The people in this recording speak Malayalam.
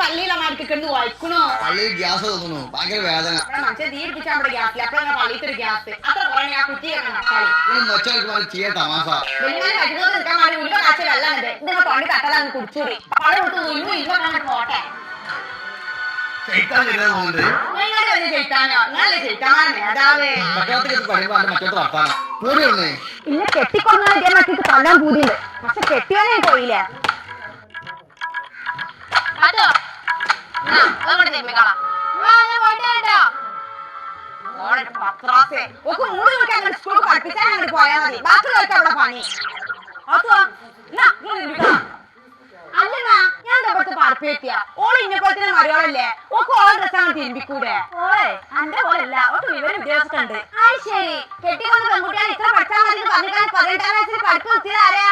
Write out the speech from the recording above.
പള്ളിയിലെ മാർക്കിട്ട് വായിക്കണോ പള്ളിയിൽ ഗ്യാസ് തോന്നുന്നു ഭയങ്കര വേദന മനുഷ്യ തീപിടിച്ചാൽ നമ്മുടെ ഗ്യാസിൽ അപ്പഴാണ് പള്ളിയിലൊരു ഗ്യാസ് അത്ര കുറേ ആ കുറ്റി ചെയ്യാൻ തമാസ നിൽക്കാൻ വേണ്ടി ഉരുവ കാച്ച വെള്ളം ഉണ്ട് ഇതിനെ തൊണ്ടി തട്ടതാന്ന് കുടിച്ചൂടി പഴം വിട്ട് ഉരുവ് ഇല്ല പോട്ടെ ഇന്നെ കെട്ടിക്കൊണ്ടാൽ മറ്റേക്ക് തല്ലാൻ പൂതിയുണ്ട് പക്ഷെ കെട്ടിയാനേ പോയില്ലേ പോയാ മതി ബാക്കിയുള്ളവർക്ക് അവിടെ പണി അല്ലടാ ഞാൻ ഇവിടുത്തെ പറപ്പിയെത്തിയ ഓള് ഇന്നപ്പോഴത്തെ മറിയോളല്ലേ ഓക്ക് ഓളെ ഡ്രസ്സാണ് തിരുമ്പിക്കൂടെ ഓളെ എന്റെ പോലല്ല ഓക്ക് വിവരം വിദ്യാഭ്യാസമുണ്ട് ആ ശരി കെട്ടിക്കൊണ്ട പെൺകുട്ടികൾ ഇത്ര പഠിച്ചാൽ മതി പറഞ്ഞിട്ടാണ് 18-ാം വയസ്സിൽ പഠിപ്പ് നിർത്തിയത് ആരാ?